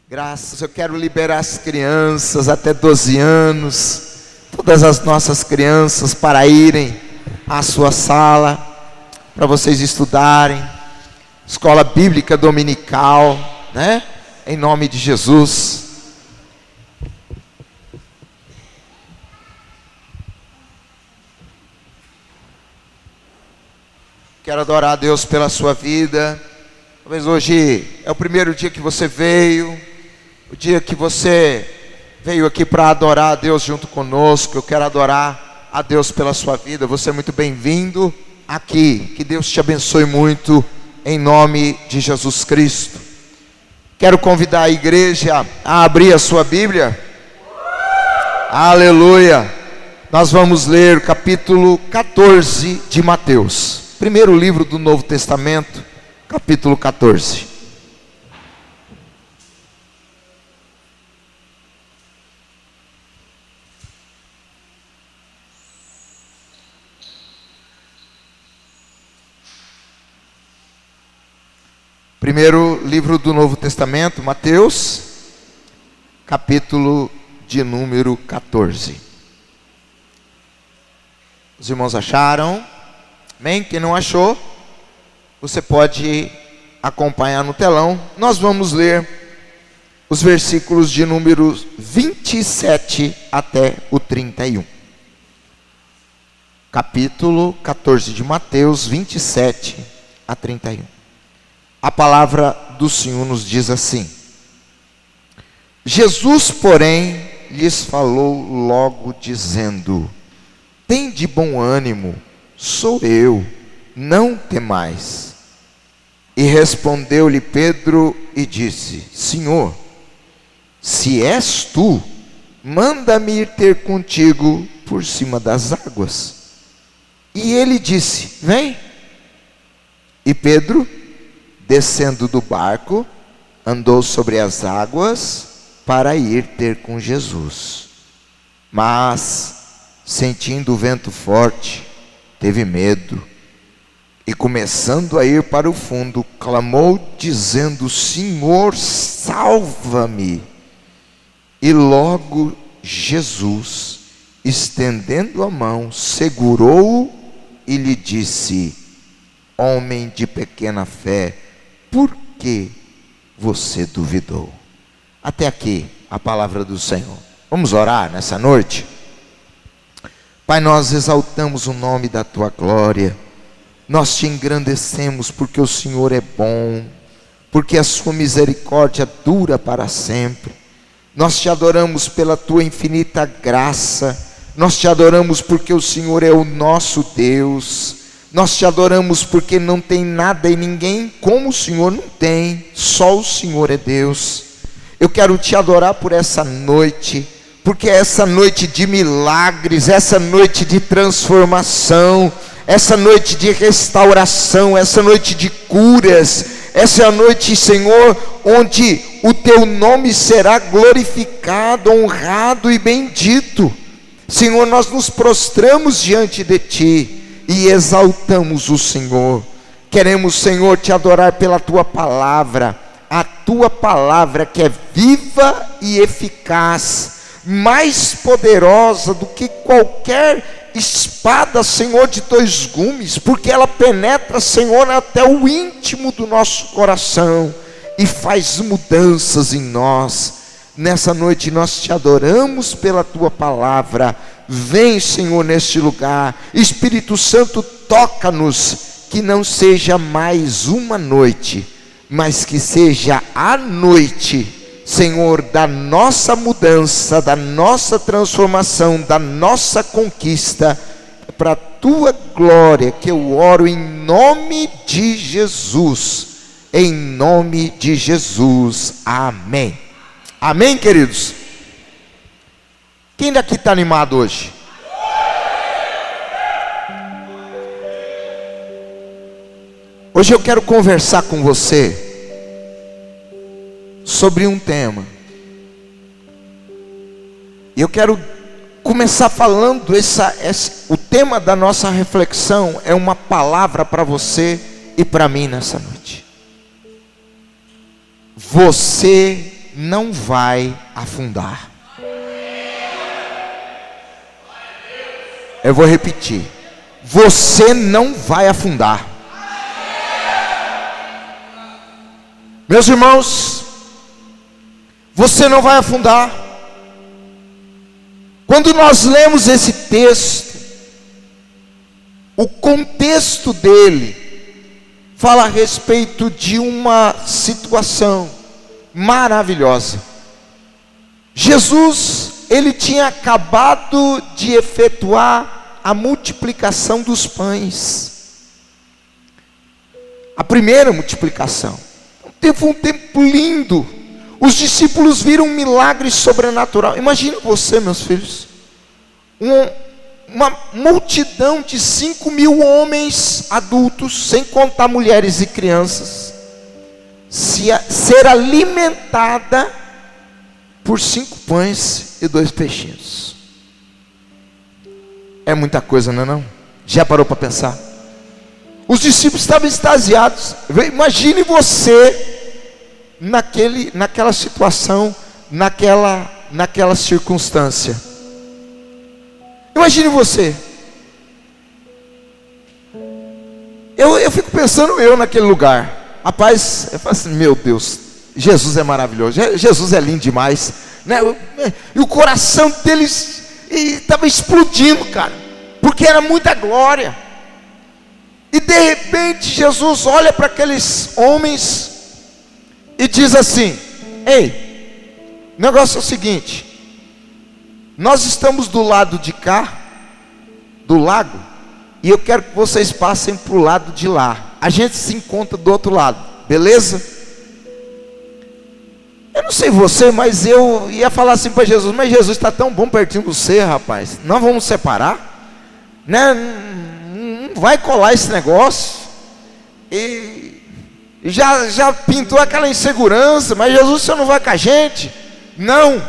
Graças, eu quero liberar as crianças até 12 anos, todas as nossas crianças para irem à sua sala, para vocês estudarem, escola bíblica dominical, né? Em nome de Jesus. Quero adorar a Deus pela sua vida. Talvez hoje é o primeiro dia que você veio, o dia que você veio aqui para adorar a Deus junto conosco. Eu quero adorar a Deus pela sua vida. Você é muito bem-vindo aqui. Que Deus te abençoe muito, em nome de Jesus Cristo. Quero convidar a igreja a abrir a sua Bíblia. Aleluia. Nós vamos ler o capítulo 14 de Mateus. Primeiro livro do Novo Testamento, capítulo 14. Primeiro livro do Novo Testamento, Mateus, capítulo de número 14. Os irmãos acharam? Amém? Quem não achou, você pode acompanhar no telão. Nós vamos ler os versículos de número 27 até o 31. Capítulo 14 de Mateus, 27 a 31. A palavra do Senhor nos diz assim: Jesus, porém, lhes falou logo dizendo: tende bom ânimo, sou eu, não temais. E respondeu-lhe Pedro e disse: Senhor, se és tu, manda-me ir ter contigo por cima das águas. E ele disse: vem. E Pedro, descendo do barco, andou sobre as águas para ir ter com Jesus. Mas, sentindo o vento forte, teve medo, e começando a ir para o fundo, clamou dizendo: Senhor, salva-me. E logo Jesus, estendendo a mão, segurou-o e lhe disse: homem de pequena fé, por que você duvidou? Até aqui a palavra do Senhor. Vamos orar nessa noite? Pai, nós exaltamos o nome da Tua glória, nós Te engrandecemos porque o Senhor é bom, porque a Sua misericórdia dura para sempre. Nós Te adoramos pela Tua infinita graça, nós Te adoramos porque o Senhor é o nosso Deus, nós Te adoramos porque não tem nada e ninguém como o Senhor não tem, só o Senhor é Deus. Eu quero Te adorar por essa noite, porque essa noite de milagres, essa noite de transformação, essa noite de restauração, essa noite de curas, essa é a noite, Senhor, onde o Teu nome será glorificado, honrado e bendito. Senhor, nós nos prostramos diante de Ti e exaltamos o Senhor. Queremos, Senhor, Te adorar pela Tua palavra, a Tua palavra que é viva e eficaz, mais poderosa do que qualquer espada, Senhor, de 2 gumes, porque ela penetra, Senhor, até o íntimo do nosso coração e faz mudanças em nós. Nessa noite nós Te adoramos pela Tua palavra. Vem, Senhor, neste lugar. Espírito Santo, toca-nos, que não seja mais uma noite, mas que seja a noite, Senhor, da nossa mudança, da nossa transformação, da nossa conquista, para a Tua glória, que eu oro em nome de Jesus, em nome de Jesus, amém. Amém, queridos? Quem daqui está animado hoje? Hoje eu quero conversar com você sobre um tema. E eu quero começar falando, o tema da nossa reflexão é uma palavra para você e para mim nessa noite. Você não vai afundar. Eu vou repetir: você não vai afundar. Meus irmãos, você não vai afundar. Quando nós lemos esse texto, o contexto dele fala a respeito de uma situação maravilhosa. Jesus, ele tinha acabado de efetuar a multiplicação dos pães, a primeira multiplicação. Foi um tempo lindo. Os discípulos viram um milagre sobrenatural. Imagine você, meus filhos, uma multidão de 5.000 homens adultos, sem contar mulheres e crianças, ser alimentada por 5 pães e 2 peixinhos. É muita coisa, não é não? Já parou para pensar? Os discípulos estavam extasiados. Imagine você naquela situação, naquela circunstância. Imagine você. Eu fico pensando naquele lugar. Rapaz, eu falo assim, meu Deus, Jesus é maravilhoso, Jesus é lindo demais, né? E o coração deles estava explodindo, cara, porque era muita glória. E de repente Jesus olha para aqueles homens e diz assim: ei, o negócio é o seguinte, nós estamos do lado de cá do lago, e eu quero que vocês passem para o lado de lá. A gente se encontra do outro lado, beleza? Eu não sei você, mas eu ia falar assim para Jesus: mas Jesus está tão bom pertinho de você, rapaz, nós vamos separar, né? Não vai colar esse negócio. E já pintou aquela insegurança, mas Jesus, o senhor não vai com a gente? Não.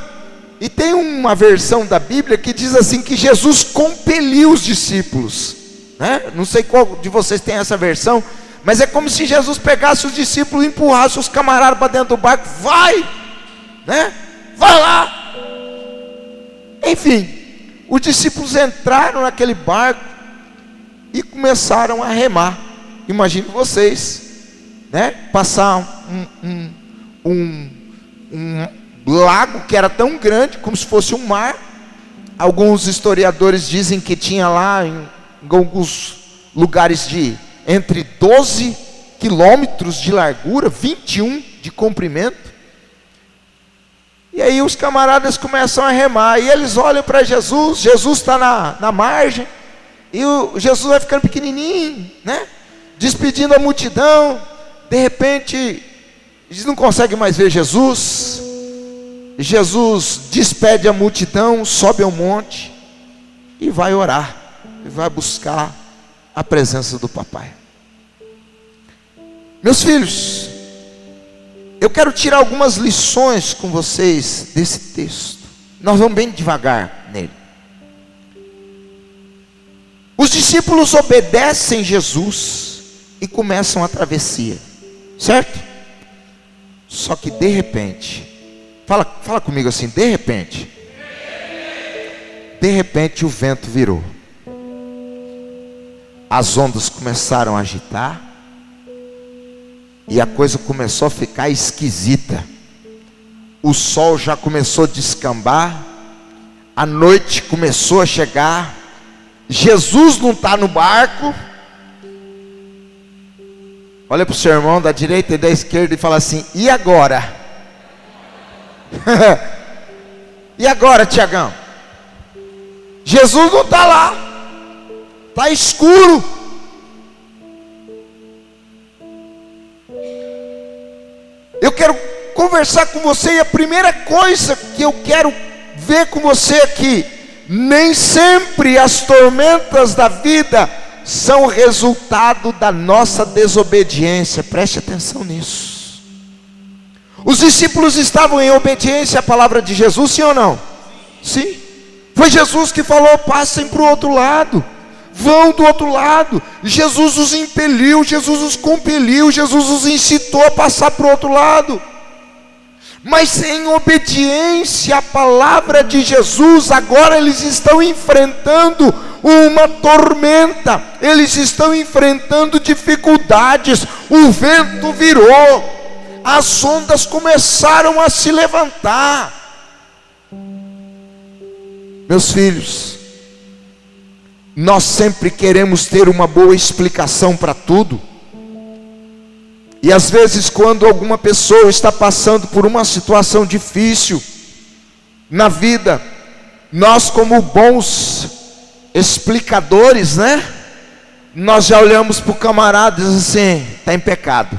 E tem uma versão da Bíblia que diz assim, que Jesus compeliu os discípulos, né? Não sei qual de vocês tem essa versão, mas é como se Jesus pegasse os discípulos e empurrasse os camaradas para dentro do barco. Vai, né? Vai lá. Enfim, os discípulos entraram naquele barco e começaram a remar. Imagine vocês, né? Passar um lago que era tão grande como se fosse um mar. Alguns historiadores dizem que tinha lá em alguns lugares de entre 12 quilômetros de largura, 21 de comprimento. E aí os camaradas começam a remar, e eles olham para Jesus. Jesus está na margem, e Jesus vai ficando pequenininho, né? Despedindo a multidão. De repente eles não conseguem mais ver Jesus. Jesus despede a multidão, sobe ao monte e vai orar, e vai buscar a presença do papai. Meus filhos, eu quero tirar algumas lições com vocês desse texto. Nós vamos bem devagar nele. Os discípulos obedecem Jesus e começam a travessia, certo? Só que de repente, fala comigo assim, de repente o vento virou. As ondas começaram a agitar, e a coisa começou a ficar esquisita. O sol já começou a descambar, a noite começou a chegar. Jesus não está no barco. Olha para o seu irmão da direita e da esquerda e fala assim: e agora? E agora, Tiagão? Jesus não está lá, está escuro. Eu quero conversar com você, e a primeira coisa que eu quero ver com você aqui: nem sempre as tormentas da vida são resultado da nossa desobediência. Preste atenção nisso. Os discípulos estavam em obediência à palavra de Jesus, sim ou não? Sim. Foi Jesus que falou: passem para o outro lado, vão do outro lado. Jesus os impeliu, Jesus os compeliu, Jesus os incitou a passar para o outro lado. mas em obediência à palavra de Jesus, agora eles estão enfrentando uma tormenta, eles estão enfrentando dificuldades, o vento virou, as ondas começaram a se levantar. Meus filhos, nós sempre queremos ter uma boa explicação para tudo. E às vezes, quando alguma pessoa está passando por uma situação difícil na vida, nós, como bons explicadores, nós já olhamos para o camarada e dizemos assim: está em pecado,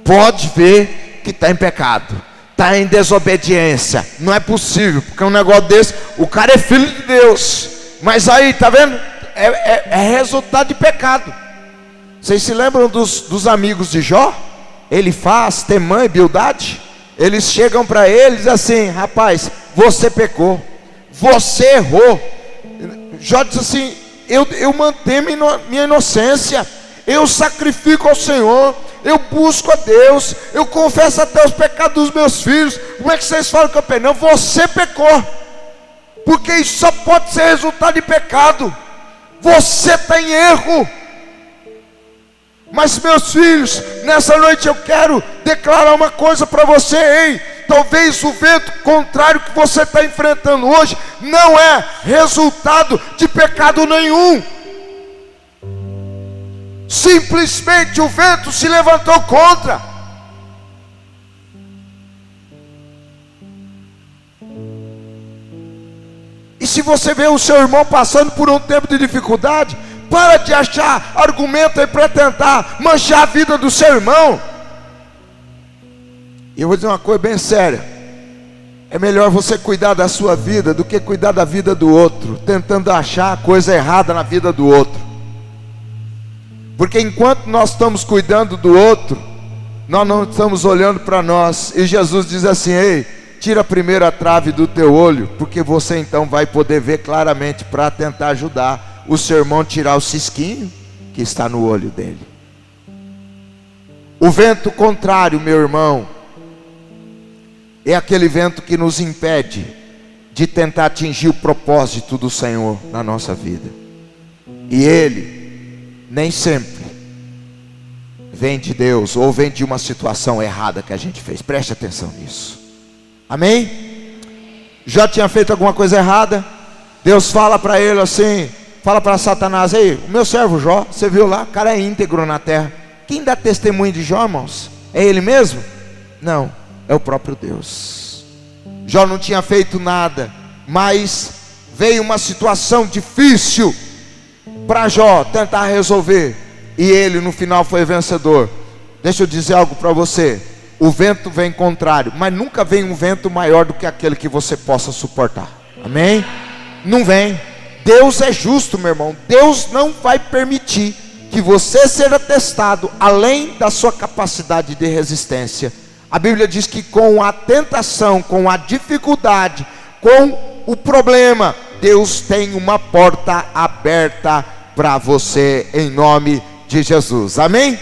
pode ver que está em pecado, está em desobediência, não é possível, porque um negócio desse, o cara é filho de Deus, mas aí, está vendo? É resultado de pecado. Vocês se lembram dos amigos de Jó? Elifaz, Temã e Bildade? Eles chegam para eles assim: rapaz, você pecou, você errou. Jó diz assim: eu mantenho minha inocência, eu sacrifico ao Senhor, eu busco a Deus, eu confesso até os pecados dos meus filhos. Como é que vocês falam que eu pequei? Não, você pecou, porque isso só pode ser resultado de pecado. Você está em erro. Mas, meus filhos, nessa noite eu quero declarar uma coisa para você, hein? Talvez o vento contrário que você está enfrentando hoje não é resultado de pecado nenhum. Simplesmente o vento se levantou contra. E se você vê o seu irmão passando por um tempo de dificuldade, para de achar argumento aí para tentar manchar a vida do seu irmão. E eu vou dizer uma coisa bem séria: é melhor você cuidar da sua vida do que cuidar da vida do outro, tentando achar coisa errada na vida do outro. Porque enquanto nós estamos cuidando do outro, nós não estamos olhando para nós. E Jesus diz assim: ei, tira primeiro a trave do teu olho, porque você então vai poder ver claramente para tentar ajudar o seu irmão a tirar o cisquinho que está no olho dele. O vento contrário, meu irmão, é aquele vento que nos impede de tentar atingir o propósito do Senhor na nossa vida. E ele nem sempre vem de Deus, ou vem de uma situação errada que a gente fez. Preste atenção nisso. Amém? Já tinha feito alguma coisa errada? Deus fala para ele assim, fala para Satanás: ei, o meu servo Jó, você viu lá, o cara é íntegro na terra. Quem dá testemunho de Jó, irmãos? É ele mesmo? Não, é o próprio Deus. Jó não tinha feito nada, mas veio uma situação difícil para Jó tentar resolver, e ele no final foi vencedor. Deixa eu dizer algo para você: o vento vem contrário, mas nunca vem um vento maior do que aquele que você possa suportar. Amém? Não vem. Deus é justo, meu irmão. Deus não vai permitir que você seja testado além da sua capacidade de resistência. A Bíblia diz que com a tentação, com a dificuldade, com o problema, Deus tem uma porta aberta para você, em nome de Jesus. Amém?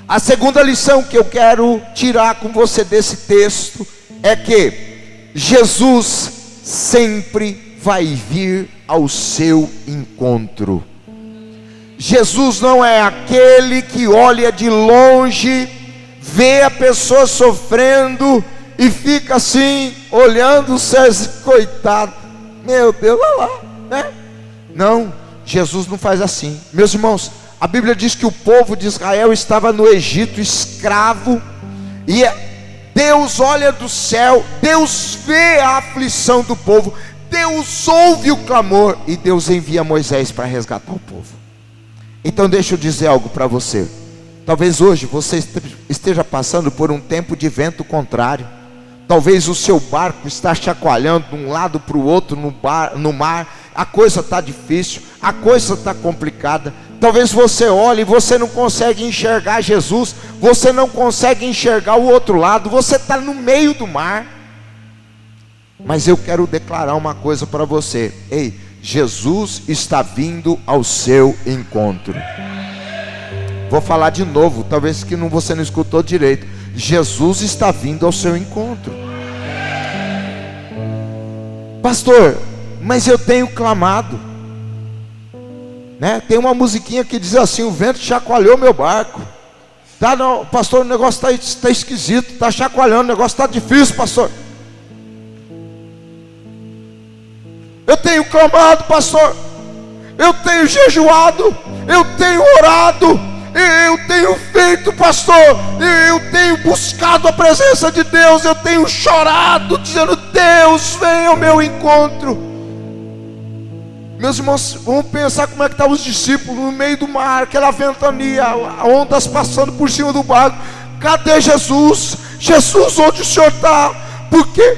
A segunda lição que eu quero tirar com você desse texto é que Jesus sempre vai vir ao seu encontro. Jesus não é aquele que olha de longe, vê a pessoa sofrendo e fica assim, olhando, coitado, meu Deus, olha lá, né? Não, Jesus não faz assim. Meus irmãos, a Bíblia diz que o povo de Israel estava no Egito escravo, e Deus olha do céu, Deus vê a aflição do povo, Deus ouve o clamor, e Deus envia Moisés para resgatar o povo. Então deixa eu dizer algo para você. Talvez hoje você esteja passando por um tempo de vento contrário. Talvez o seu barco está chacoalhando de um lado para o outro no mar. A coisa está difícil, a coisa está complicada. Talvez você olhe e você não consegue enxergar Jesus, você não consegue enxergar o outro lado, você está no meio do mar. Mas eu quero declarar uma coisa para você: ei, Jesus está vindo ao seu encontro. Vou falar de novo, talvez que você não escutou direito. Jesus está vindo ao seu encontro. Pastor, mas eu tenho clamado, né? Tem uma musiquinha que diz assim: o vento chacoalhou meu barco. Tá, não, pastor, o negócio está esquisito, está chacoalhando, o negócio está difícil, pastor. Eu tenho clamado, pastor, eu tenho jejuado, eu tenho orado, eu tenho feito, pastor, eu tenho buscado a presença de Deus, eu tenho chorado, dizendo: Deus, venha ao meu encontro. Meus irmãos, vamos pensar como é que estavam os discípulos no meio do mar, aquela ventania, ondas passando por cima do barco. Cadê Jesus? Jesus, onde o Senhor está? Por quê?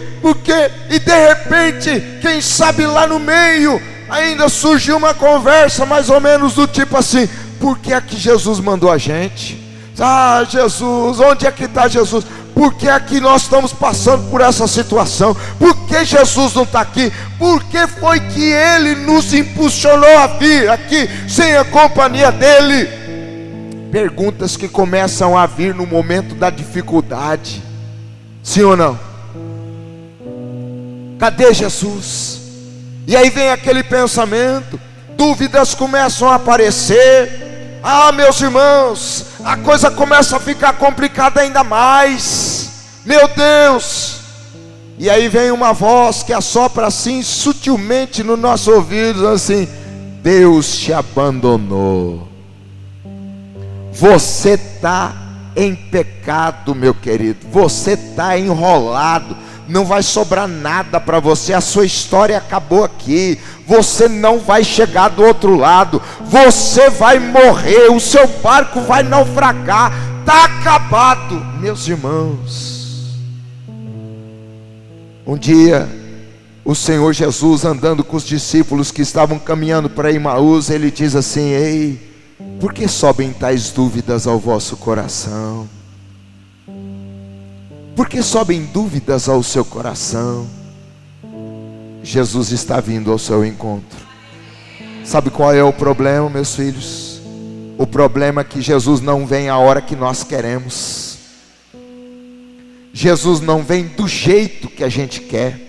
E de repente, quem sabe lá no meio, ainda surgiu uma conversa mais ou menos do tipo assim: por que é que Jesus mandou a gente? Ah, Jesus, onde é que está Jesus? Por que é que nós estamos passando por essa situação? Por que Jesus não está aqui? Por que foi que Ele nos impulsionou a vir aqui sem a companhia dEle? Perguntas que começam a vir no momento da dificuldade. Sim ou não? Cadê Jesus? E aí vem aquele pensamento, dúvidas começam a aparecer. Ah, meus irmãos, a coisa começa a ficar complicada ainda mais. Meu Deus! E aí vem uma voz que assopra assim sutilmente no nosso ouvido, assim: Deus te abandonou. Você está em pecado, meu querido. Você está enrolado. Não vai sobrar nada para você. A sua história acabou aqui. Você não vai chegar do outro lado. Você vai morrer. O seu barco vai naufragar. Está acabado. Meus irmãos, um dia o Senhor Jesus, andando com os discípulos que estavam caminhando para Emaús, Ele diz assim: ei, por que sobem tais dúvidas ao vosso coração? Por que sobem dúvidas ao seu coração? Jesus está vindo ao seu encontro. Sabe qual é o problema, meus filhos? O problema é que Jesus não vem a hora que nós queremos. Jesus não vem do jeito que a gente quer.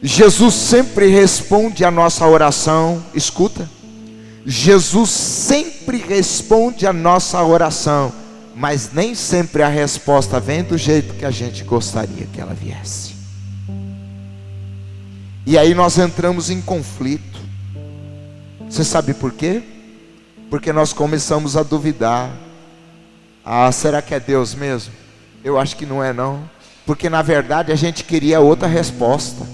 Jesus sempre responde a nossa oração. Escuta, Jesus sempre responde a nossa oração, mas nem sempre a resposta vem do jeito que a gente gostaria que ela viesse. E aí nós entramos em conflito. Você sabe por quê? Porque nós começamos a duvidar. Ah, será que é Deus mesmo? Eu acho que não é não. Porque na verdade a gente queria outra resposta.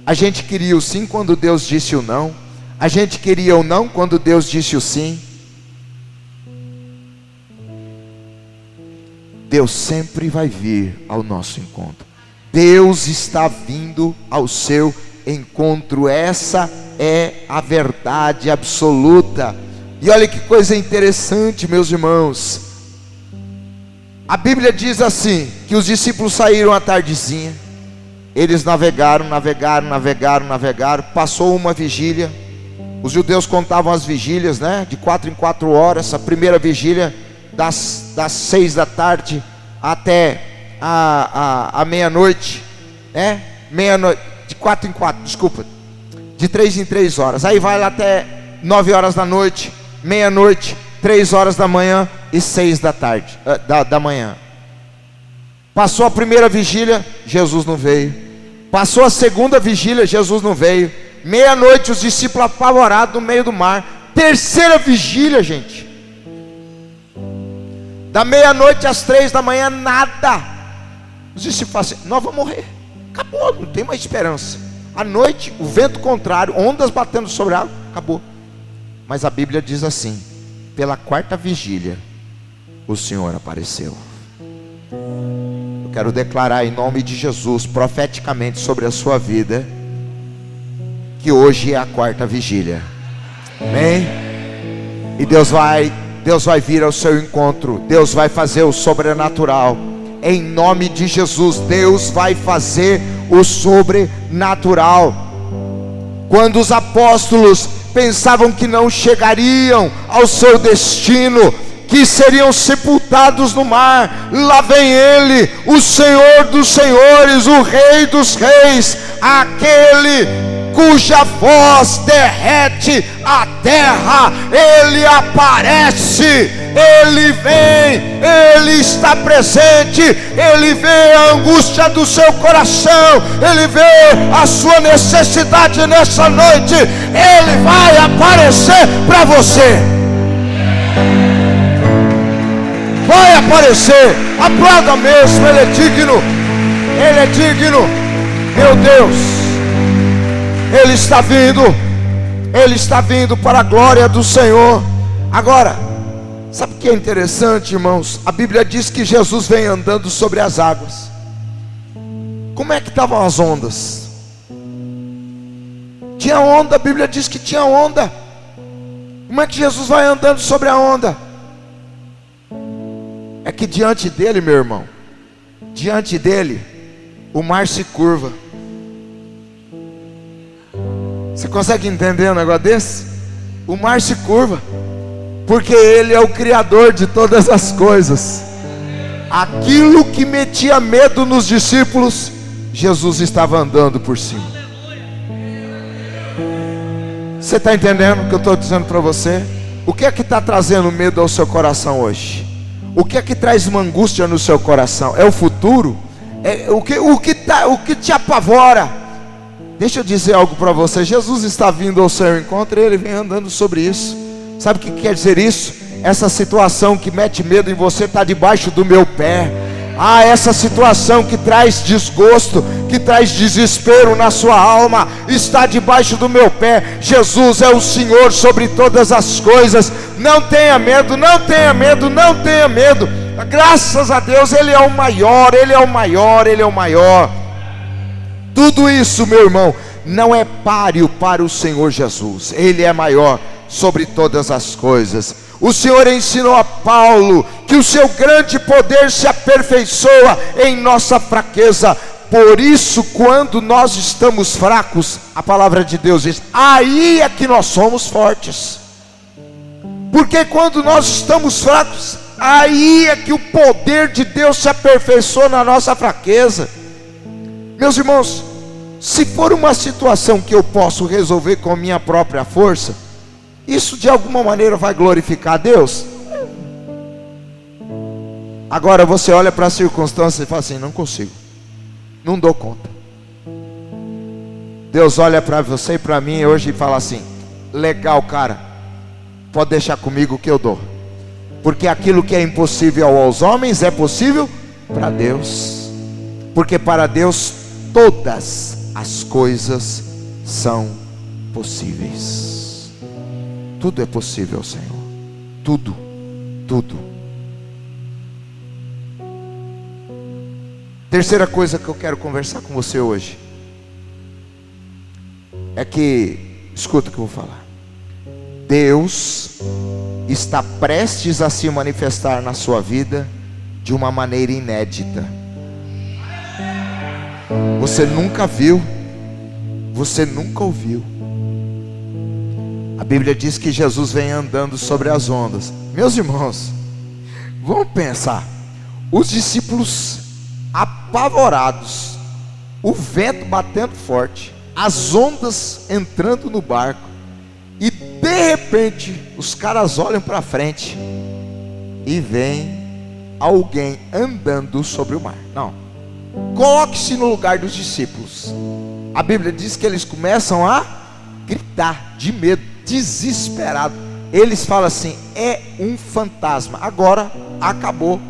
A gente queria o sim quando Deus disse o não. A gente queria o não quando Deus disse o sim. Deus sempre vai vir ao nosso encontro. Deus está vindo ao seu encontro. Essa é a verdade absoluta. E olha que coisa interessante, meus irmãos. A Bíblia diz assim, que os discípulos saíram à tardezinha. Eles navegaram. Passou uma vigília. Os judeus contavam as vigílias, né? De 4 em 4 horas. A primeira vigília das 6 da tarde até a meia-noite, né? Meia-noite, de 4 em 4, desculpa, de 3 em 3 horas. Aí vai lá até 9 horas da noite, meia-noite, 3 horas da manhã e 6 da tarde, da manhã. Passou a primeira vigília, Jesus não veio. Passou a segunda vigília, Jesus não veio. Meia-noite, os discípulos apavorados no meio do mar. Terceira vigília, gente, da meia-noite às 3 da manhã, nada. Os discípulos falam assim: nós vamos morrer, acabou, não tem mais esperança. À noite, o vento contrário, ondas batendo sobre a água, acabou. Mas a Bíblia diz assim: pela quarta vigília, o Senhor apareceu. Eu quero declarar em nome de Jesus, profeticamente sobre a sua vida, que hoje é a quarta vigília. Amém? E Deus vai vir ao seu encontro. Deus vai fazer o sobrenatural. Em nome de Jesus, Deus vai fazer o sobrenatural. Quando os apóstolos pensavam que não chegariam ao seu destino, que seriam sepultados no mar. Lá vem ele, o Senhor dos senhores, o Rei dos reis, aquele cuja voz derrete a terra. Ele aparece, ele vem, ele está presente, ele vê a angústia do seu coração, ele vê a sua necessidade nessa noite. Ele vai aparecer para você. Vai aparecer. Aplauda mesmo, ele é digno. Ele é digno. Meu Deus, ele está vindo. Ele está vindo para a glória do Senhor. Agora, sabe o que é interessante, irmãos? A Bíblia diz que Jesus vem andando sobre as águas. Como é que estavam as ondas? Tinha onda, a Bíblia diz que tinha onda. Como é que Jesus vai andando sobre a onda? É que diante dele, meu irmão, diante dele, o mar se curva. Você consegue entender um negócio desse? O mar se curva, porque ele é o Criador de todas as coisas. Aquilo que metia medo nos discípulos, Jesus estava andando por cima. Você está entendendo o que eu estou dizendo para você? O que é que está trazendo medo ao seu coração hoje? O que é que traz uma angústia no seu coração? É o futuro? É o que te apavora? Deixa eu dizer algo para você. Jesus está vindo ao seu encontro e ele vem andando sobre isso. Sabe o que quer dizer isso? Essa situação que mete medo em você está debaixo do meu pé. Essa situação que traz desgosto, que traz desespero na sua alma, está debaixo do meu pé. Jesus é o Senhor sobre todas as coisas. Não tenha medo, não tenha medo, não tenha medo. Graças a Deus, Ele é o maior, Ele é o maior, Ele é o maior. Tudo isso, meu irmão, não é páreo para o Senhor Jesus. Ele é maior sobre todas as coisas. O Senhor ensinou a Paulo que o seu grande poder se aperfeiçoa em nossa fraqueza. Por isso, quando nós estamos fracos, a palavra de Deus diz, aí é que nós somos fortes. Porque quando nós estamos fracos, aí é que o poder de Deus se aperfeiçoa na nossa fraqueza. Meus irmãos, se for uma situação que eu posso resolver com a minha própria força, isso de alguma maneira vai glorificar a Deus? Agora você olha para a circunstância e fala assim, não consigo, não dou conta. Deus olha para você e para mim hoje e fala assim, legal, cara, pode deixar comigo que eu dou. Porque aquilo que é impossível aos homens é possível para Deus. Porque para Deus todas as coisas são possíveis. Tudo é possível, Senhor. Tudo, tudo. Terceira coisa que eu quero conversar com você hoje é que, escuta o que eu vou falar. Deus está prestes a se manifestar na sua vida de uma maneira inédita. Você nunca viu, você nunca ouviu. A Bíblia diz que Jesus vem andando sobre as ondas. Meus irmãos, vamos pensar. Os discípulos apavorados, o vento batendo forte, as ondas entrando no barco, e de repente os caras olham para frente e vem alguém andando sobre o mar. Não, coloque-se no lugar dos discípulos. A Bíblia diz que eles começam a gritar de medo, desesperado. Eles falam assim, é um fantasma. Agora acabou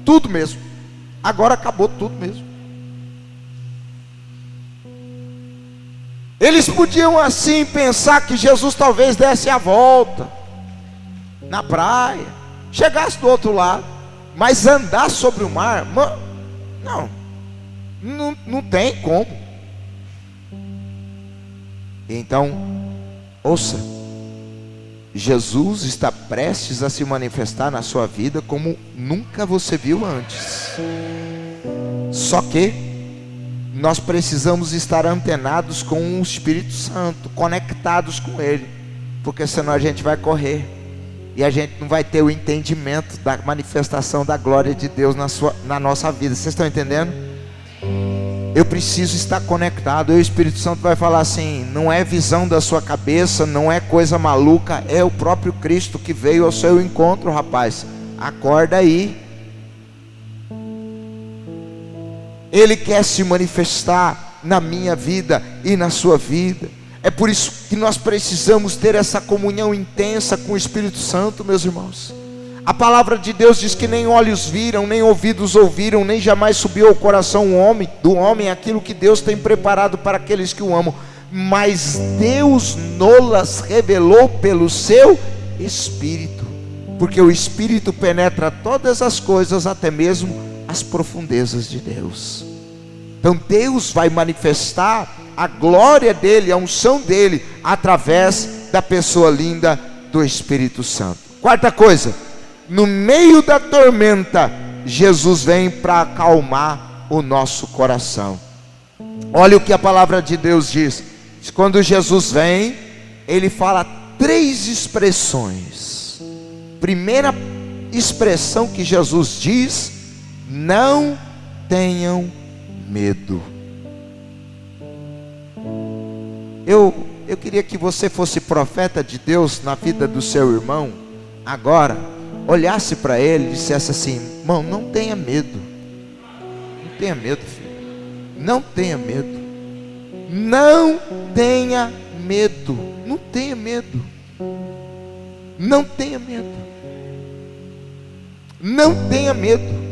tudo mesmo. Agora acabou tudo mesmo. Eles podiam assim pensar que Jesus talvez desse a volta na praia, chegasse do outro lado, mas andar sobre o mar, não tem como. Então, ouça, Jesus está prestes a se manifestar na sua vida como nunca você viu antes. Só que nós precisamos estar antenados com o Espírito Santo, conectados com Ele, porque senão a gente vai correr. e a gente não vai ter o entendimento da manifestação da glória de Deus na nossa vida. Vocês estão entendendo? Eu preciso estar conectado. E o Espírito Santo vai falar assim: não é visão da sua cabeça, não é coisa maluca, é o próprio Cristo que veio ao seu encontro, rapaz. Acorda aí. Ele quer se manifestar na minha vida e na sua vida. É por isso que nós precisamos ter essa comunhão intensa com o Espírito Santo, meus irmãos. A palavra de Deus diz que nem olhos viram, nem ouvidos ouviram, nem jamais subiu ao coração do homem aquilo que Deus tem preparado para aqueles que o amam. Mas Deus nolas revelou pelo seu Espírito, porque o Espírito penetra todas as coisas, até mesmo as profundezas de Deus. Então Deus vai manifestar a glória dele, a unção dele, através da pessoa linda do Espírito Santo. Quarta coisa, no meio da tormenta, Jesus vem para acalmar o nosso coração. Olha o que a palavra de Deus diz. Quando Jesus vem, ele fala 3 expressões. Primeira expressão que Jesus diz: não tenham medo. Eu queria que você fosse profeta de Deus na vida do seu irmão agora, olhasse para ele e dissesse assim: irmão, não tenha medo. Não tenha medo, filho. Não tenha medo. Não tenha medo. Não tenha medo. Não tenha medo. Não tenha medo.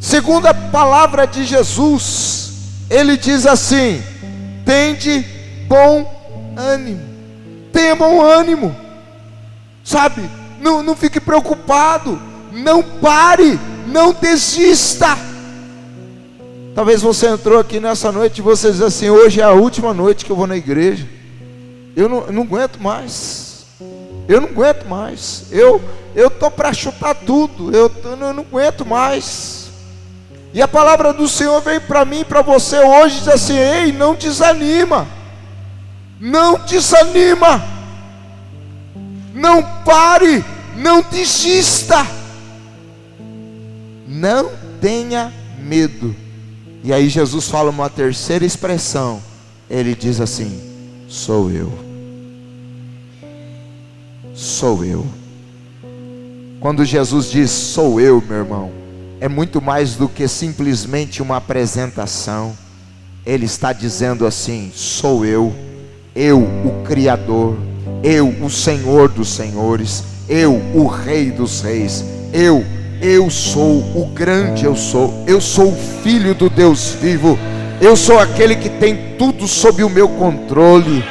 Segundo a palavra de Jesus, ele diz assim: tende bom ânimo. Tenha bom ânimo. Sabe? Não fique preocupado. Não pare. Não desista. Talvez você entrou aqui nessa noite e você diz assim: hoje é a última noite que eu vou na igreja. Eu não aguento mais. Eu não aguento mais. Eu estou para chutar tudo. Eu não aguento mais. E a palavra do Senhor vem para mim e para você hoje, diz assim: ei, não desanima. Não desanima. Não pare. Não desista. Não tenha medo. E aí Jesus fala uma terceira expressão. Ele diz assim: sou eu. Sou eu. Quando Jesus diz sou eu, meu irmão, é muito mais do que simplesmente uma apresentação. Ele está dizendo assim: sou eu, o Criador, eu, o Senhor dos senhores, eu, o Rei dos reis, eu sou o grande eu sou o Filho do Deus vivo, eu sou aquele que tem tudo sob o meu controle.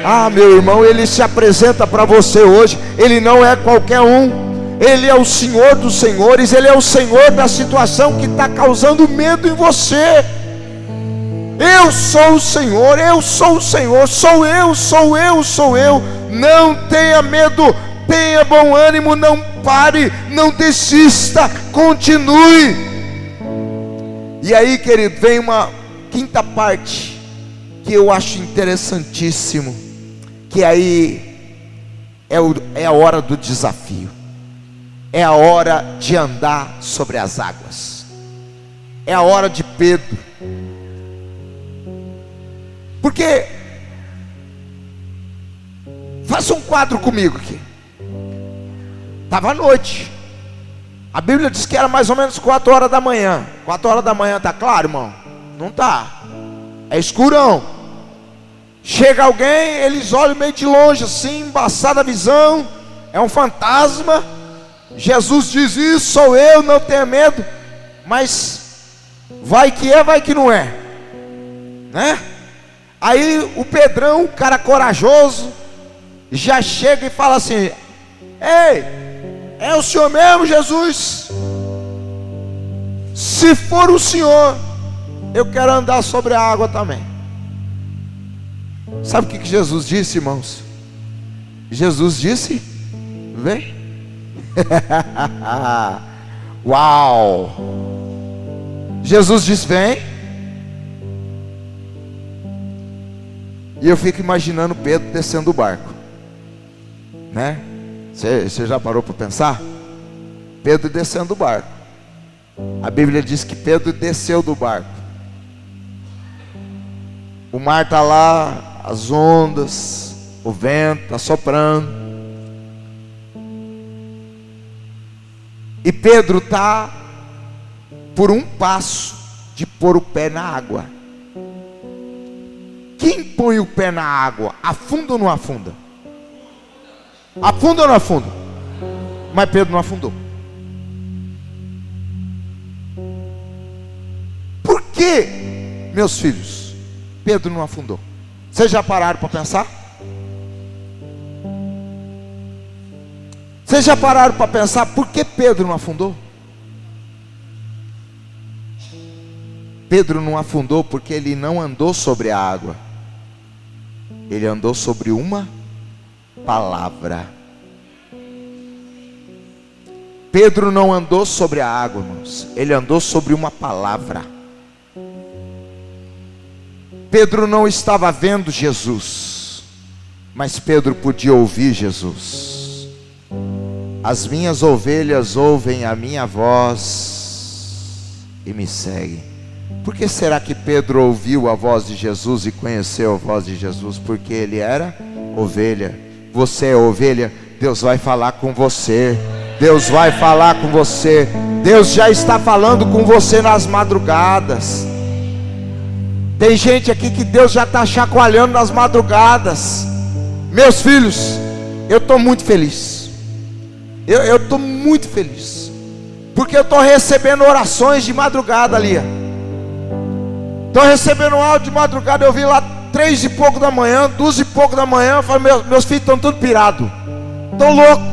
Ah, meu irmão, ele se apresenta para você hoje. Ele não é qualquer um. Ele é o Senhor dos senhores. Ele é o Senhor da situação que está causando medo em você. Eu sou o Senhor, eu sou o Senhor, sou eu. Não tenha medo, tenha bom ânimo, não pare, não desista, continue. E aí, querido, vem uma quinta parte que eu acho interessantíssimo, que aí é a hora do desafio. É a hora de andar sobre as águas. É a hora de Pedro. Porque, faça um quadro comigo aqui. Estava à noite. A Bíblia diz que era mais ou menos 4 horas da manhã. 4 horas da manhã, tá claro, irmão? Não tá. É escurão. Chega alguém, eles olham meio de longe assim, embaçada a visão. É um fantasma. Jesus diz: isso sou eu, não tenha medo. Mas vai que é, vai que não é, né? Aí o Pedrão, o cara corajoso, já chega e fala assim: ei, é o Senhor mesmo, Jesus? Se for o Senhor, eu quero andar sobre a água também. Sabe o que Jesus disse, irmãos? Jesus disse: vem. Uau! Jesus disse: vem. E eu fico imaginando Pedro descendo do barco, né? Você já parou para pensar? Pedro descendo do barco. A Bíblia diz que Pedro desceu do barco. O mar está lá, as ondas, o vento está soprando. E Pedro está por um passo de pôr o pé na água. Quem põe o pé na água, afunda ou não afunda? Afunda ou não afunda? Mas Pedro não afundou. Por que, meus filhos, Pedro não afundou? Vocês já pararam para pensar? Vocês já pararam para pensar por que Pedro não afundou? Pedro não afundou porque ele não andou sobre a água. Ele andou sobre uma palavra. Pedro não andou sobre a água, irmãos. Ele andou sobre uma palavra. Pedro não estava vendo Jesus, mas Pedro podia ouvir Jesus. As minhas ovelhas ouvem a minha voz e me seguem. Por que será que Pedro ouviu a voz de Jesus e conheceu a voz de Jesus? Porque ele era ovelha. Você é ovelha, Deus vai falar com você. Deus vai falar com você. Deus já está falando com você nas madrugadas. Tem gente aqui que Deus já está chacoalhando nas madrugadas. Meus filhos, eu estou muito feliz. Eu estou muito feliz. Porque eu estou recebendo orações de madrugada ali. Estou recebendo um áudio de madrugada. Eu vi lá 3 e pouco da manhã, 2 e pouco da manhã. Eu falei, meus filhos estão tudo pirados. Estão loucos,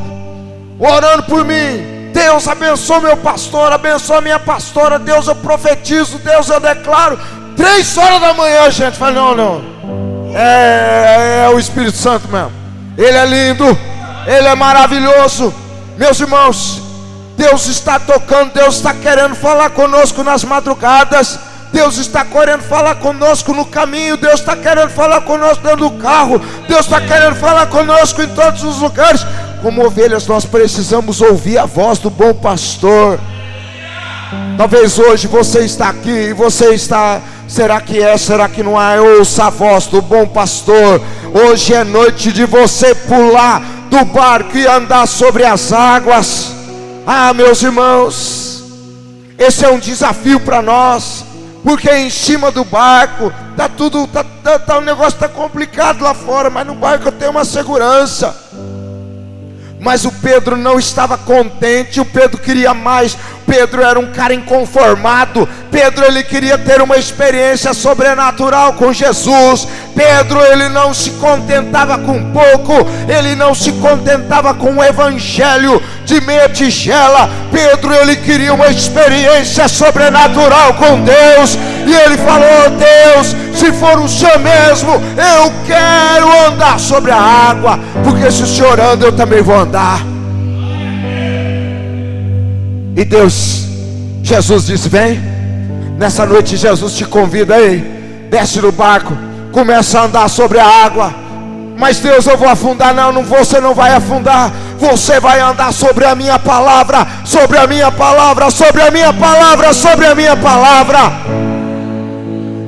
orando por mim. Deus abençoe meu pastor, abençoe minha pastora. Deus, eu profetizo, Deus, eu declaro. 3 horas da manhã, gente. Falei, não. É o Espírito Santo mesmo. Ele é lindo, Ele é maravilhoso. Meus irmãos, Deus está tocando. Deus está querendo falar conosco nas madrugadas. Deus está querendo falar conosco no caminho. Deus está querendo falar conosco dentro do carro. Deus está querendo falar conosco em todos os lugares. Como ovelhas nós precisamos ouvir a voz do bom pastor. Talvez hoje você está aqui e você está... Será que é? Será que não é? Ouça a voz do bom pastor. Hoje é noite de você pular do barco e andar sobre as águas. Ah, meus irmãos, esse é um desafio para nós. Porque em cima do barco tá tudo, o negócio está complicado lá fora, mas no barco eu tenho uma segurança. Mas o Pedro não estava contente, o Pedro queria mais. Pedro era um cara inconformado. Pedro, ele queria ter uma experiência sobrenatural com Jesus. Pedro, ele não se contentava com pouco. Ele não se contentava com o evangelho de meia tigela. Pedro, ele queria uma experiência sobrenatural com Deus. E ele falou, Deus, se for o Senhor mesmo, eu quero andar sobre a água. Porque se o Senhor anda, eu também vou andar. E Deus, Jesus disse, vem. Nessa noite Jesus te convida aí. Desce no barco, começa a andar sobre a água. Mas Deus, eu vou afundar. Não, você não vai afundar. Você vai andar sobre a minha palavra. Sobre a minha palavra, sobre a minha palavra, sobre a minha palavra.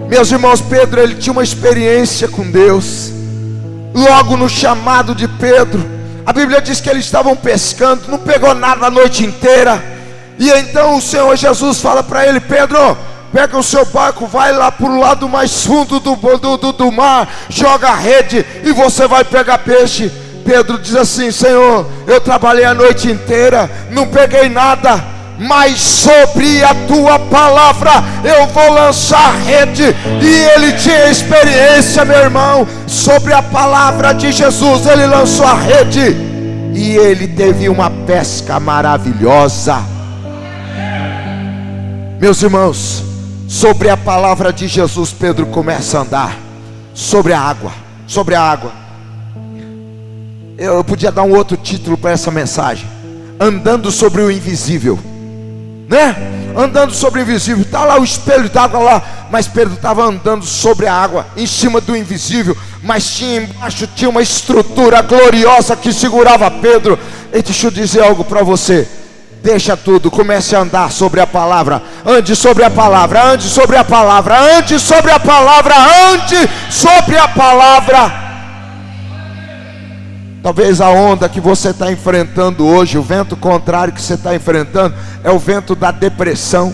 Meus irmãos, Pedro, ele tinha uma experiência com Deus. Logo no chamado de Pedro, a Bíblia diz que eles estavam pescando. Não pegou nada a noite inteira. E então o Senhor Jesus fala para ele, Pedro, pega o seu barco, vai lá para o lado mais fundo do mar, joga a rede e você vai pegar peixe. Pedro diz assim, Senhor, eu trabalhei a noite inteira, não peguei nada, mas sobre a tua palavra eu vou lançar a rede. E ele tinha experiência, meu irmão, sobre a palavra de Jesus. Ele lançou a rede e ele teve uma pesca maravilhosa. Meus irmãos, sobre a palavra de Jesus, Pedro começa a andar sobre a água. Sobre a água. Eu podia dar um outro título para essa mensagem: andando sobre o invisível. né? Andando sobre o invisível. Está lá o espelho d'água lá, mas Pedro estava andando sobre a água, em cima do invisível, mas tinha embaixo uma estrutura gloriosa que segurava Pedro. E deixa eu dizer algo para você: deixa tudo, comece a andar sobre a palavra. Ande sobre a palavra, ande sobre a palavra, ande sobre a palavra, ande sobre a palavra. Talvez a onda que você está enfrentando hoje, o vento contrário que você está enfrentando, é o vento da depressão,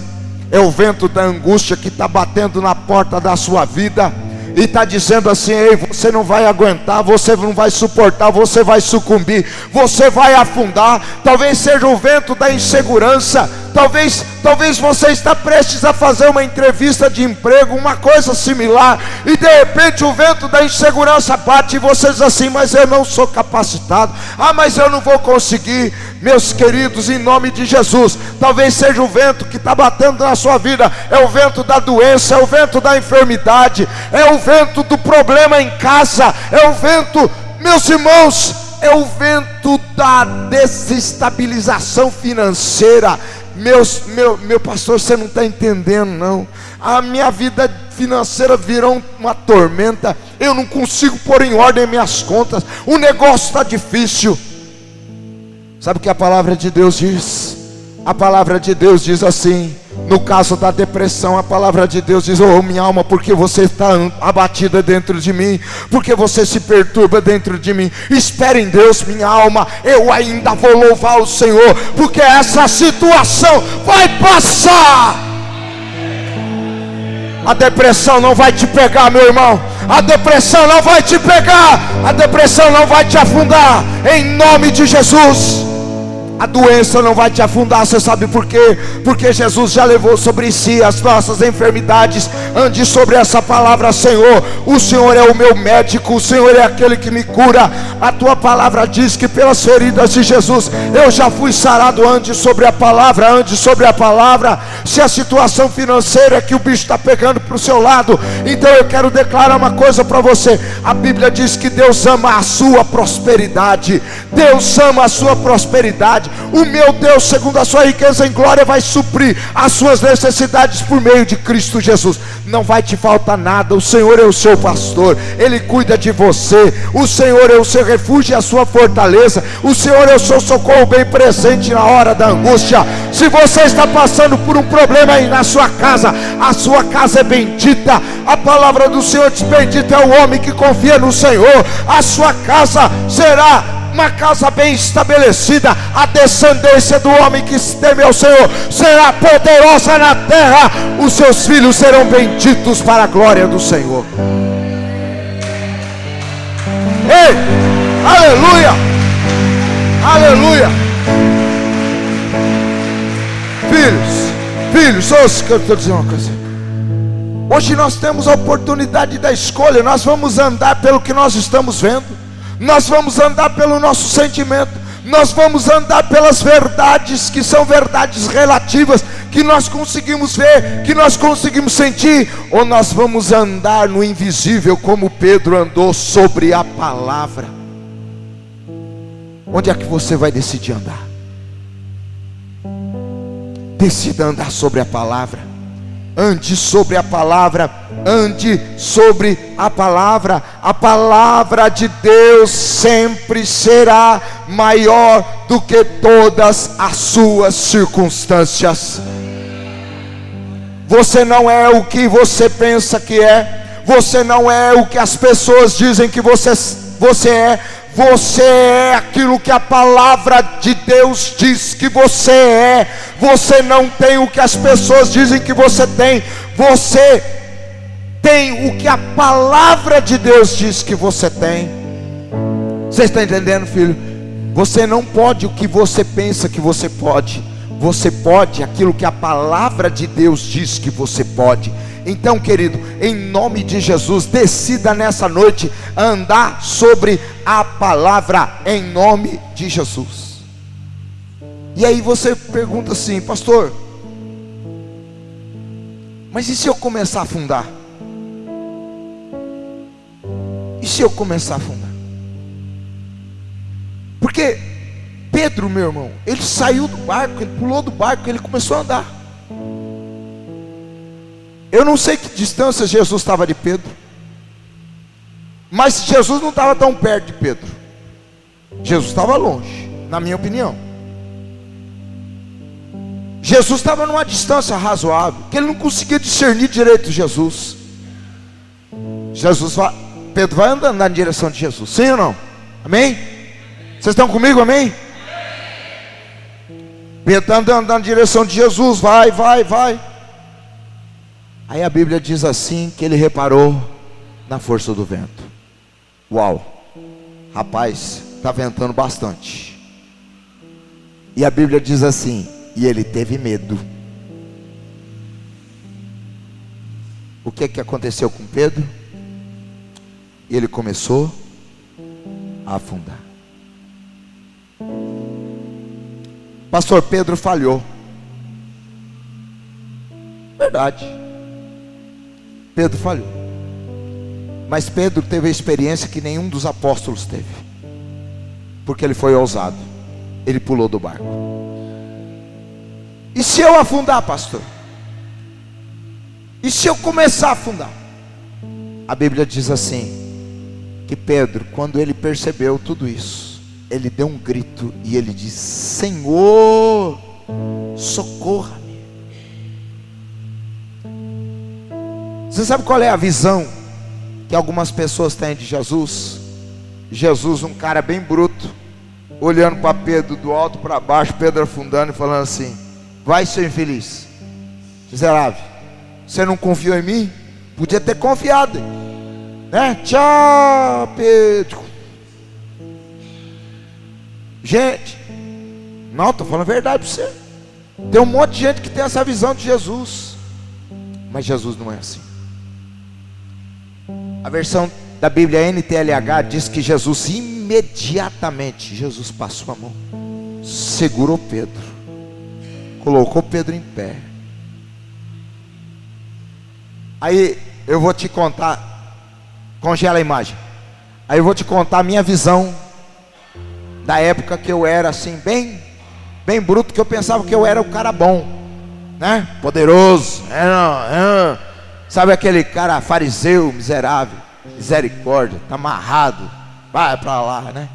é o vento da angústia que está batendo na porta da sua vida e está dizendo assim: ei, você não vai aguentar, você não vai suportar, você vai sucumbir, você vai afundar. Talvez seja o vento da insegurança. Talvez você está prestes a fazer uma entrevista de emprego, uma coisa similar, e de repente o vento da insegurança bate e você diz assim: mas eu não sou capacitado, mas eu não vou conseguir. Meus queridos, em nome de Jesus, talvez seja o vento que está batendo na sua vida, é o vento da doença, é o vento da enfermidade, é o vento do problema em casa, é o vento, meus irmãos, é o vento da desestabilização financeira. Meu pastor, você não está entendendo não. A minha vida financeira virou uma tormenta. Eu não consigo pôr em ordem minhas contas. O negócio está difícil. Sabe o que a palavra de Deus diz? A palavra de Deus diz assim: no caso da depressão, a palavra de Deus diz: oh minha alma, porque você está abatida dentro de mim, porque você se perturba dentro de mim. Espere em Deus, minha alma, eu ainda vou louvar o Senhor, porque essa situação vai passar. A depressão não vai te pegar, meu irmão. A depressão não vai te pegar. A depressão não vai te afundar, em nome de Jesus. A doença não vai te afundar. Você sabe por quê? Porque Jesus já levou sobre si as nossas enfermidades. Ande sobre essa palavra: Senhor, o Senhor é o meu médico, o Senhor é aquele que me cura. A tua palavra diz que pelas feridas de Jesus eu já fui sarado. Ande sobre a palavra, ande sobre a palavra. Se a situação financeira é que o bicho está pegando para o seu lado, então eu quero declarar uma coisa para você. A Bíblia diz que Deus ama a sua prosperidade. Deus ama a sua prosperidade. O meu Deus, segundo a sua riqueza em glória, vai suprir as suas necessidades por meio de Cristo Jesus. Não vai te faltar nada. O Senhor é o seu pastor, Ele cuida de você. O Senhor é o seu refúgio e a sua fortaleza. O Senhor é o seu socorro bem presente na hora da angústia. Se você está passando por um problema aí na sua casa, a sua casa é bendita. A palavra do Senhor diz: bendito é o homem que confia no Senhor. A sua casa será uma casa bem estabelecida. A descendência do homem que teme ao Senhor será poderosa na terra. Os seus filhos serão benditos para a glória do Senhor. Ei, aleluia, aleluia. Filhos, ouça que eu estou dizendo uma coisa. Hoje nós temos a oportunidade da escolha. Nós vamos andar pelo que nós estamos vendo. Nós vamos andar pelo nosso sentimento. Nós vamos andar pelas verdades que são verdades relativas, que nós conseguimos ver, que nós conseguimos sentir. Ou nós vamos andar no invisível, como Pedro andou sobre a palavra. Onde é que você vai decidir andar? Decida andar sobre a palavra. Ande sobre a palavra, ande sobre a palavra. A palavra de Deus sempre será maior do que todas as suas circunstâncias. Você não é o que você pensa que é. Você não é o que as pessoas dizem que você é. Você é aquilo que a palavra de Deus diz que você é. Você não tem o que as pessoas dizem que você tem. Você tem o que a palavra de Deus diz que você tem. Você está entendendo, filho? Você não pode o que você pensa que você pode. Você pode aquilo que a palavra de Deus diz que você pode. Então, querido, em nome de Jesus, decida nessa noite andar sobre a palavra, em nome de Jesus. E aí você pergunta assim: pastor, mas e se eu começar a afundar? E se eu começar a afundar? Porque Pedro, meu irmão, ele saiu do barco, ele pulou do barco, ele começou a andar. Eu não sei que distância Jesus estava de Pedro, mas Jesus não estava tão perto de Pedro. Jesus estava longe, na minha opinião. Jesus estava numa distância razoável, que ele não conseguia discernir direito Jesus. Pedro vai andando na direção de Jesus, sim ou não? Amém? Vocês estão comigo, amém? Pedro está andando na direção de Jesus, vai. Aí a Bíblia diz assim, que ele reparou na força do vento. Uau, rapaz, está ventando bastante. E a Bíblia diz assim, e ele teve medo. O que aconteceu com Pedro? Ele começou a afundar. Pastor, Pedro falhou. Verdade, Pedro falhou. Mas Pedro teve a experiência que nenhum dos apóstolos teve, porque ele foi ousado. Ele pulou do barco. E se eu afundar, pastor? E se eu começar a afundar? A Bíblia diz assim, que Pedro, quando ele percebeu tudo isso, ele deu um grito e ele disse: Senhor, socorra-me. Você sabe qual é a visão que algumas pessoas têm de Jesus? Jesus, um cara bem bruto, olhando para Pedro do alto para baixo, Pedro afundando e falando assim: vai, seu infeliz, miserável, você não confiou em mim? Podia ter confiado, né? Tchau, Pedro. Gente, não, estou falando a verdade para você. Tem um monte de gente que tem essa visão de Jesus, mas Jesus não é assim. A versão da Bíblia NTLH diz que Jesus imediatamente, Jesus passou a mão, segurou Pedro, colocou Pedro em pé. Aí eu vou te contar, congela a imagem. Aí eu vou te contar a minha visão da época que eu era assim, bem bruto, que eu pensava que eu era o cara bom, né? Poderoso, sabe aquele cara fariseu, miserável, misericórdia, tá amarrado, vai para lá, né?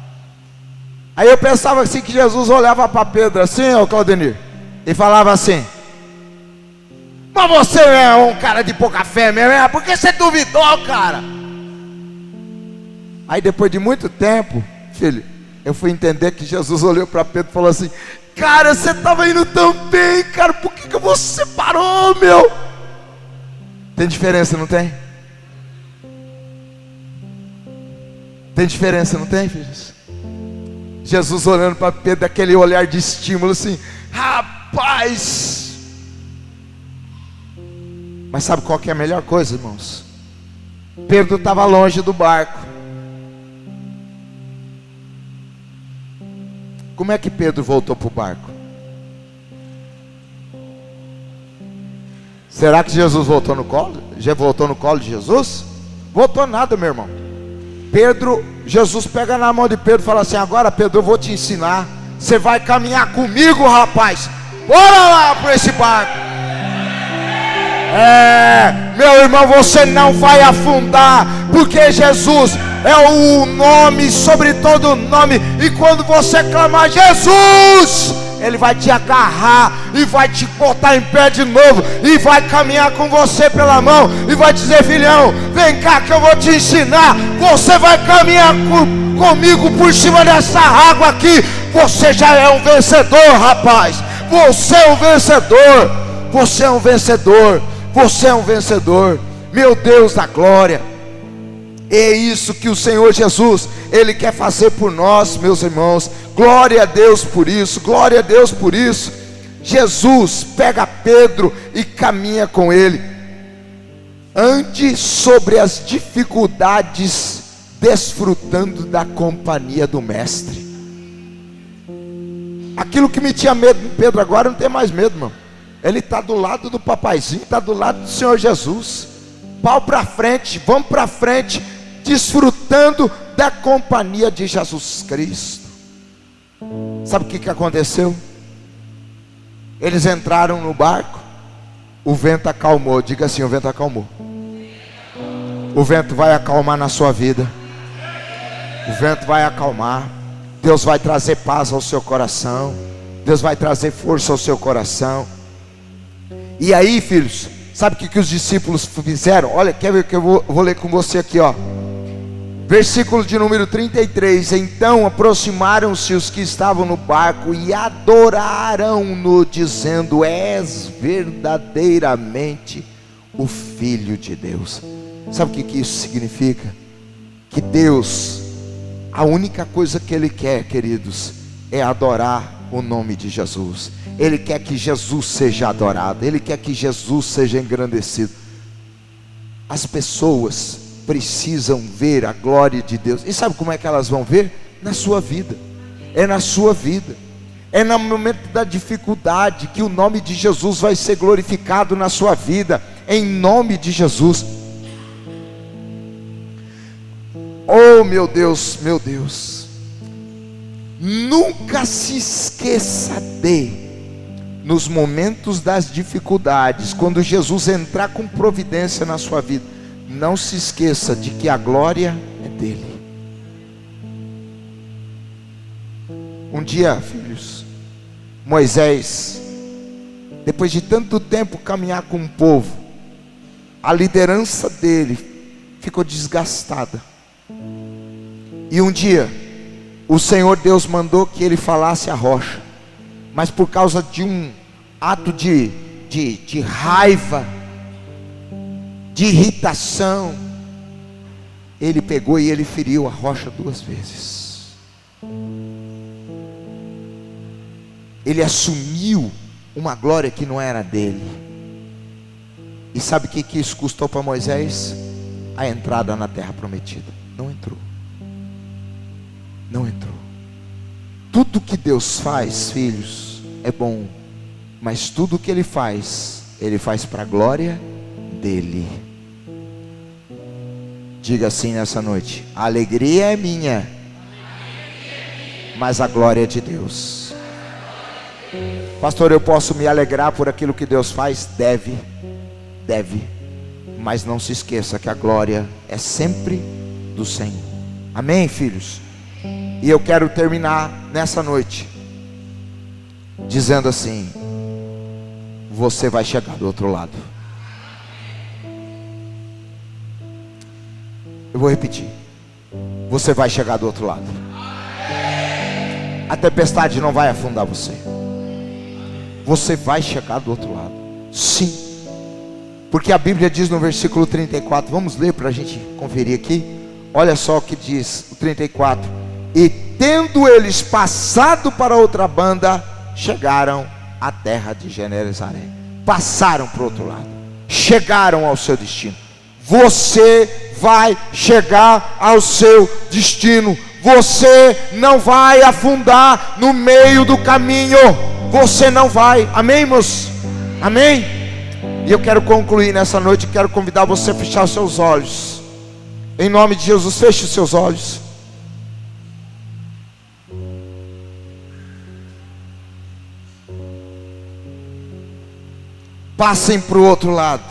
Aí eu pensava assim, que Jesus olhava para Pedro assim, ó Claudenir, e falava assim: mas você é um cara de pouca fé mesmo, por que você duvidou, cara? Aí depois de muito tempo, filho, eu fui entender que Jesus olhou para Pedro e falou assim: cara, você estava indo tão bem, cara, por que você parou, meu? Tem diferença, não tem? Tem diferença, não tem, filhos? Jesus olhando para Pedro, aquele olhar de estímulo assim: rapaz. Mas sabe qual que é a melhor coisa, irmãos? Pedro estava longe do barco. Como é que Pedro voltou para o barco? Será que Jesus voltou no colo? Já voltou no colo de Jesus? Voltou nada, meu irmão. Pedro, Jesus pega na mão de Pedro e fala assim: agora, Pedro, eu vou te ensinar. Você vai caminhar comigo, rapaz. Bora lá para esse barco. Meu irmão, você não vai afundar, porque Jesus é o nome sobre todo nome. E quando você clamar Jesus, Ele vai te agarrar e vai te botar em pé de novo, e vai caminhar com você pela mão, e vai dizer: filhão, vem cá que eu vou te ensinar. Você vai caminhar comigo por cima dessa água aqui. Você já é um vencedor, rapaz. Você é um vencedor. Você é um vencedor. Você é um vencedor. Meu Deus da glória. É isso que o Senhor Jesus, Ele quer fazer por nós, meus irmãos. Glória a Deus por isso, glória a Deus por isso. Jesus pega Pedro e caminha com ele. Ande sobre as dificuldades, desfrutando da companhia do Mestre. Aquilo que me tinha medo de Pedro, agora não tem mais medo, irmão. Ele está do lado do papaizinho, está do lado do Senhor Jesus. Pau para frente, vamos para frente, desfrutando da companhia de Jesus Cristo. Sabe o que aconteceu? Eles entraram no barco, o vento acalmou. Diga assim: o vento acalmou. O vento vai acalmar na sua vida. O vento vai acalmar. Deus vai trazer paz ao seu coração. Deus vai trazer força ao seu coração. E aí, filhos, sabe o que os discípulos fizeram? Olha, quer ver que eu vou ler com você aqui, ó. Versículo de número 33. Então aproximaram-se os que estavam no barco e adoraram-no, dizendo: és verdadeiramente o Filho de Deus. Sabe o que isso significa? Que Deus, a única coisa que Ele quer, queridos, é adorar o nome de Jesus. Ele quer que Jesus seja adorado. Ele quer que Jesus seja engrandecido. As pessoas precisam ver a glória de Deus. E sabe como é que elas vão ver? Na sua vida. É na sua vida. É no momento da dificuldade que o nome de Jesus vai ser glorificado na sua vida. Em nome de Jesus. Oh meu Deus, meu Deus. Nunca se esqueça nos momentos das dificuldades, quando Jesus entrar com providência na sua vida, não se esqueça de que a glória é dele. Um dia, filhos, Moisés, depois de tanto tempo caminhar com o povo, a liderança dele ficou desgastada. E um dia o Senhor Deus mandou que ele falasse à rocha, mas por causa de um ato de raiva, de irritação, ele pegou e ele feriu a rocha 2 vezes. Ele assumiu uma glória que não era dele. E sabe o que isso custou para Moisés? A entrada na terra prometida. Não entrou. Não entrou. Tudo que Deus faz, filhos, é bom, mas tudo que Ele faz para a glória dele. Diga assim nessa noite: a alegria é minha, mas a glória é de Deus. Pastor, eu posso me alegrar por aquilo que Deus faz? Deve, mas não se esqueça que a glória é sempre do Senhor. Amém, filhos? E eu quero terminar nessa noite dizendo assim: você vai chegar do outro lado. Eu vou repetir: você vai chegar do outro lado. A tempestade não vai afundar você. Você vai chegar do outro lado. Sim. Porque a Bíblia diz no versículo 34, vamos ler para a gente conferir aqui. Olha só o que diz o 34. E tendo eles passado para outra banda, chegaram à terra de Genesaré. Passaram para o outro lado. Chegaram ao seu destino. Você vai chegar ao seu destino. Você não vai afundar no meio do caminho. Você não vai. Amém, moço? Amém? E eu quero concluir nessa noite. Quero convidar você a fechar os seus olhos. Em nome de Jesus, feche os seus olhos. Passem para o outro lado.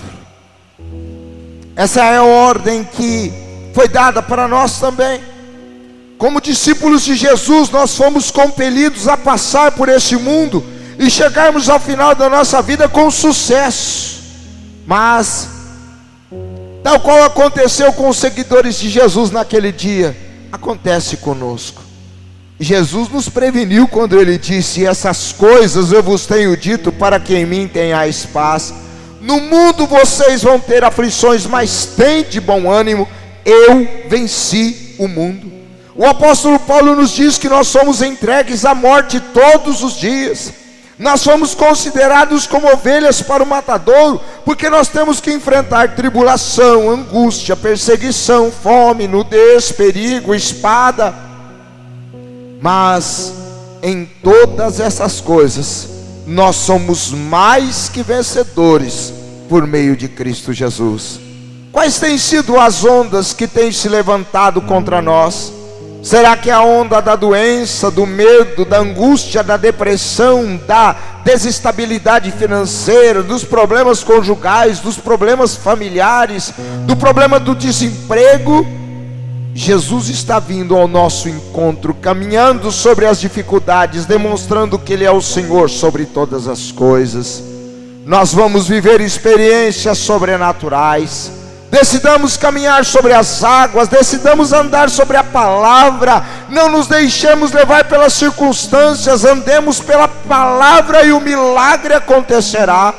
Essa é a ordem que foi dada para nós também. Como discípulos de Jesus, nós fomos compelidos a passar por esse mundo e chegarmos ao final da nossa vida com sucesso. Mas, tal qual aconteceu com os seguidores de Jesus naquele dia, acontece conosco. Jesus nos preveniu quando Ele disse: essas coisas eu vos tenho dito para que em mim tenhais paz. No mundo vocês vão ter aflições, mas tende bom ânimo, eu venci o mundo. O apóstolo Paulo nos diz que nós somos entregues à morte todos os dias. Nós somos considerados como ovelhas para o matadouro, porque nós temos que enfrentar tribulação, angústia, perseguição, fome, nudez, perigo, espada. Mas em todas essas coisas nós somos mais que vencedores por meio de Cristo Jesus. Quais têm sido as ondas que têm se levantado contra nós? Será que a onda da doença, do medo, da angústia, da depressão, da desestabilidade financeira, dos problemas conjugais, dos problemas familiares, do problema do desemprego, Jesus está vindo ao nosso encontro, caminhando sobre as dificuldades, demonstrando que Ele é o Senhor sobre todas as coisas. Nós vamos viver experiências sobrenaturais. Decidamos caminhar sobre as águas, decidamos andar sobre a palavra, não nos deixemos levar pelas circunstâncias, andemos pela palavra e o milagre acontecerá.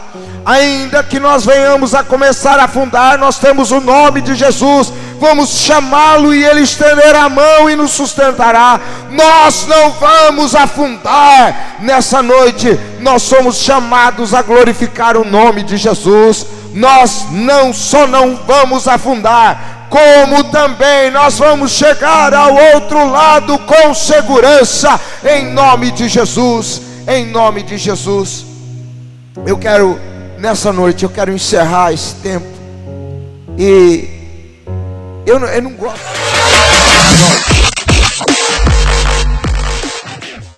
Ainda que nós venhamos a começar a afundar, nós temos o nome de Jesus, vamos chamá-lo e Ele estenderá a mão e nos sustentará. Nós não vamos afundar nessa noite, nós somos chamados a glorificar o nome de Jesus. Nós não vamos afundar, como também nós vamos chegar ao outro lado com segurança, em nome de Jesus, em nome de Jesus. Nessa noite eu quero encerrar esse tempo, e eu não gosto.